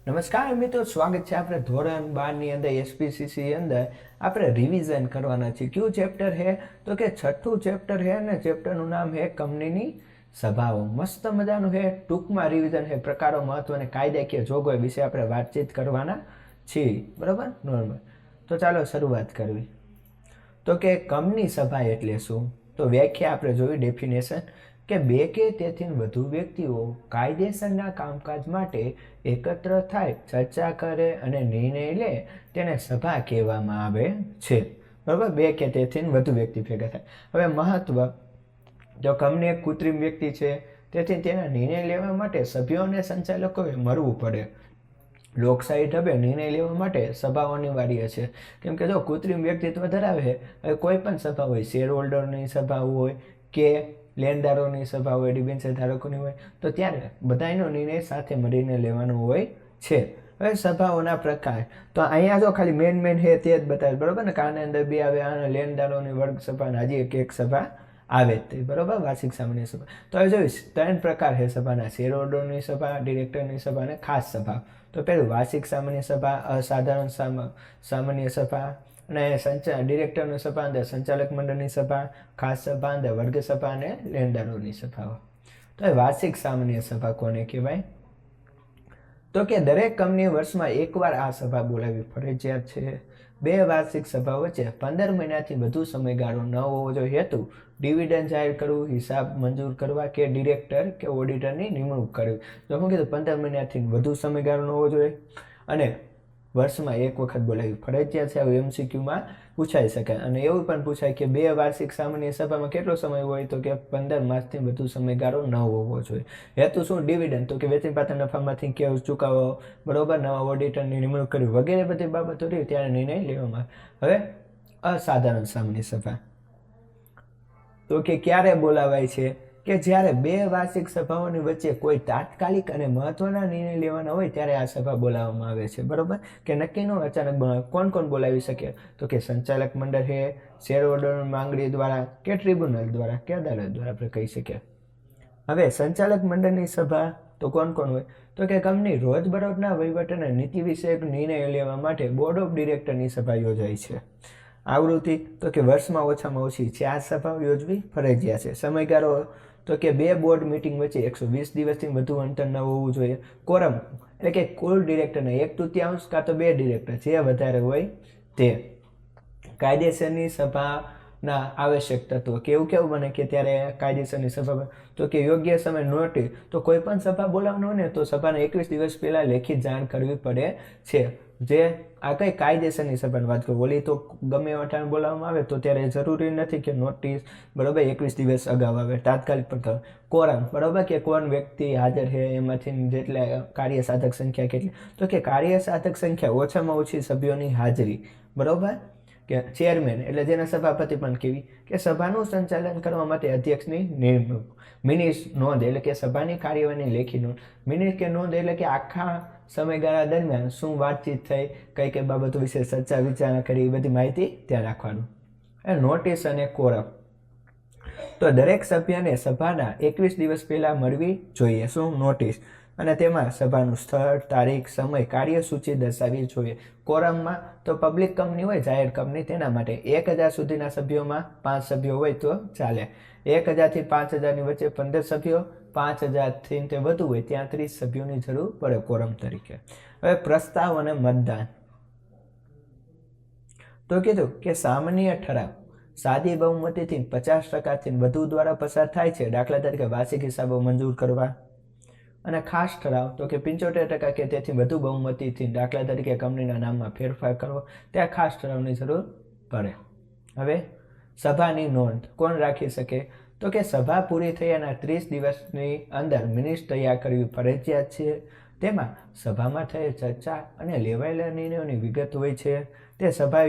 નમસ્કાર મિત્રો, સ્વાગત છે આપણે ધોરણ 12 ની અંદર એસપીસીસી અંદર આપણે રિવિઝન કરવાના છીએ. કયું ચેપ્ટર છે તો કે છઠ્ઠું ચેપ્ટર છે ને ચેપ્ટરનું નામ છે કંપનીની સભાઓ. મસ્ત મજાનું છે, ટૂંકમાં રિવિઝન છે. પ્રકારો, મહત્વ અને કાયદાકીય જોગવાઈ વિશે આપણે વાતચીત કરવાના છીએ. બરાબર, નોર્મલ. તો ચાલો શરૂઆત કરવી. તો કે કંપની સભા એટલે શું? તો વ્યાખ્યા આપણે જોઈ, ડેફિનેશન કે બે કે તેથી વધુ વ્યક્તિઓ કાયદેસરના કામકાજ માટે એકત્ર થાય, ચર્ચા કરે અને નિર્ણય લે તેને સભા કહેવામાં આવે છે. બરાબર, બે કે તેથી વધુ વ્યક્તિ ભેગા થાય. હવે મહત્વ, જો કંપની એક કૃત્રિમ વ્યક્તિ છે તેથી તેના નિર્ણય લેવા માટે સભ્યો અને સંચાલકોએ મળવું પડે. લોકશાહી ઢબે નિર્ણય લેવા માટે સભાઓ અનિવાર્ય છે. કેમ કે જો કૃત્રિમ વ્યક્તિત્વ ધરાવે હવે કોઈ પણ સભા હોય, શેર હોલ્ડરની સભા હોય કે લેણદારોની સભા હોય, ડિબેન્ચર ધારકોની હોય, તો ત્યારે બધાનો નિર્ણય સાથે મળીને લેવાનો હોય છે. હવે સભાઓના પ્રકાર, તો અહીંયા જો ખાલી મેન છે તે જ બતાવે. બરાબર ને, કારની અંદર બી આવે અને લેણદારોની વર્ગ સભા, હજી એક સભા આવે તે. બરાબર, વાર્ષિક સામાન્ય સભા. તો હવે જોઈશ 3 પ્રકાર છે સભાના: શેર હોલ્ડરની સભા, ડિરેક્ટરની સભા અને ખાસ સભા. તો પેલું વાર્ષિક સામાન્ય સભા, અસાધારણ સામાન્ય સભા અને ડિરેક્ટરની સભા અંદર સંચાલક મંડળની સભા, ખાસ સભા અંદર વર્ગ સભા અને લેણદારોની સભાઓ. તો એ વાર્ષિક સામાન્ય સભા કોને કહેવાય? તો કે દરેક કંપની વર્ષમાં એકવાર આ સભા બોલાવવી ફરજિયાત છે. બે વાર્ષિક સભા વચ્ચે 15 મહિનાથી વધુ સમયગાળો ન હોવો જોઈએ. હેતુ ડિવિડન્ડ જાહેર કરવું, હિસાબ મંજૂર કરવા કે ડિરેક્ટર કે ઓડિટરની નિમણૂક કરવી. તો શું કીધું? 15 મહિનાથી વધુ સમયગાળો ન હોવો જોઈએ અને વર્ષમાં એક વખત બોલાવી ફરજિયાત છે. એવું એમસીક્યુમાં પૂછાઈ શકે. અને એવું પણ પૂછાય કે બે વાર્ષિક સામાન્ય સભામાં કેટલો સમય હોય? તો કે 15 માસથી વધુ સમયગાળો ન હોવો જોઈએ. હેતુ શું? ડિવિડન્ડ, તો કે વેચીપાત્ર નફામાંથી કે ચૂકવો, બરોબર, નવા ઓડિટરની નિમણૂક કરવી વગેરે બધી બાબતો રહી ત્યારે નિર્ણય લેવામાં. હવે અસાધારણ સામાન્ય સભા, તો કે ક્યારે બોલાવાય છે? કે જ્યારે બે વાર્ષિક સભાઓની વચ્ચે કોઈ તાત્કાલિક અને મહત્વના નિર્ણય લેવાના હોય ત્યારે આ સભા બોલાવવામાં આવે છે. બરોબર, કે નક્કીનો અચાનક બોલાવે. કોણ બોલાવી શકે? તો કે સંચાલક મંડળ છે, શેર હોલ્ડરની માંગણી દ્વારા કે ટ્રિબ્યુનલ દ્વારા કે અદાલત દ્વારા આપણે કહી શકીએ. હવે સંચાલક મંડળની સભા તો કોણ હોય? તો કે કંપની રોજબરોજના વહીવટ અને નીતિ વિષયક નિર્ણય લેવા માટે બોર્ડ ઓફ ડિરેક્ટરની સભા યોજાય છે. આવૃત્તિ, તો કે વર્ષમાં ઓછામાં ઓછી 4 સભાઓ યોજવી ફરજિયાત છે. સમયગાળો, તો કે બે બોર્ડ મીટિંગ વચ્ચે 120 દિવસથી વધુ અંતર ન હોવું જોઈએ. કોરમ, એટલે કે કુલ ડિરેક્ટરના 1/3 કાં તો 2 ડિરેક્ટર, જે વધારે હોય તે. કાયદેસરની સભાના આવશ્યક તત્વો, કેવું બને કે ત્યારે કાયદેસરની સભા, તો કે યોગ્ય સમય નોટિસ, તો કોઈ પણ સભા બોલાવવાનું હોય ને તો સભાને 21 દિવસ પહેલા લેખિત જાણ કરવી પડે છે. જે આ કઈ કાયદેસરની સભાની વાત કરું, ઓલી તો ગમે એવા ટાઈમ બોલાવવામાં આવે તો ત્યારે જરૂરી નથી કે નોટિસ, બરોબર, 21 દિવસ અગાઉ આવે, તાત્કાલિક પણ. કોરમ, બરોબર, કે કોણ વ્યક્તિ હાજર છે એમાંથી જેટલા કાર્ય સાધક સંખ્યા કેટલી, તો કે કાર્ય સાધક સંખ્યા ઓછામાં ઓછી સભ્યોની હાજરી. બરોબર, કે ચેરમેન એટલે જેના સભાપતિ પણ કેવી, કે સભાનું સંચાલન કરવા માટે અધ્યક્ષની નિમણૂક. મિનિટ નોંધ એટલે કે સભાની કાર્યવાહીની લેખી નોંધ. મિનિટ કે નોંધ એટલે કે આખા સમયગાળા દરમિયાન શું વાતચીત થઈ, કઈ બાબતો વિશે ચર્ચા વિચારણા કરી, એ બધી માહિતી ત્યાં રાખવાનું. નોટિસ અને કોરમ, તો દરેક સભ્યને સભાના 21 દિવસ પહેલા મળવી જોઈએ. શું? નોટિસ. અને તેમાં સભાનું સ્થળ, તારીખ, સમય, કાર્યસૂચિ દર્શાવવી જોઈએ. કોરમમાં તો પબ્લિક કંપની હોય, જાહેર કંપની, તેના માટે 1000 સુધીના સભ્યોમાં 5 સભ્યો હોય તો ચાલે. 1000 થી 5000 ની વચ્ચે 15 સભ્યો, 5000 થી તે વધુ હોય ત્યાં 30 સભ્યોની જરૂર પડે કોરમ તરીકે. હવે પ્રસ્તાવ અને મતદાન, તો કીધું કે સામાન્ય ઠરાવ સાદી બહુમતીથી 50% વધુ દ્વારા પસાર થાય છે. દાખલા તરીકે વાર્ષિક હિસાબો મંજૂર કરવા. અને ખાસ ઠરાવ, તો કે 75% કે તેથી વધુ બહુમતીથી, દાખલા તરીકે કંપનીના નામમાં ફેરફાર કરવો, ત્યાં ખાસ ઠરાવની જરૂર પડે. હવે સભાની નોંધ કોણ રાખી શકે? તો કે સભા પૂરી થયાના 30 દિવસની અંદર મિનિટ્સ તૈયાર કરવી ફરજિયાત છે. તેમાં સભામાં થયેલ ચર્ચા અને લેવાયેલા નિર્ણયોની વિગત હોય છે. તે સભા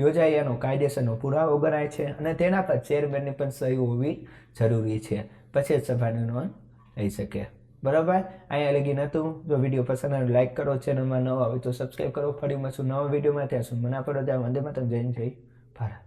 યોજાય એનો કાયદેસરનો પુરાવો ગણાય છે અને તેના પર ચેરમેનની પણ સહી હોવી જરૂરી છે. પછી સભાની નોંધ થઈ શકે. બરાબર, અહીંયા લગી નહોતું. જો વિડીયો પસંદ આવે લાઈક કરો, ચેનલમાં નવા હોય તો સબસ્ક્રાઈબ કરો. ફરી મળશું નવા વિડીયોમાં. ત્યાં સુધી મને પડો ત્યાં વંદે માતરમ. જય ભારત.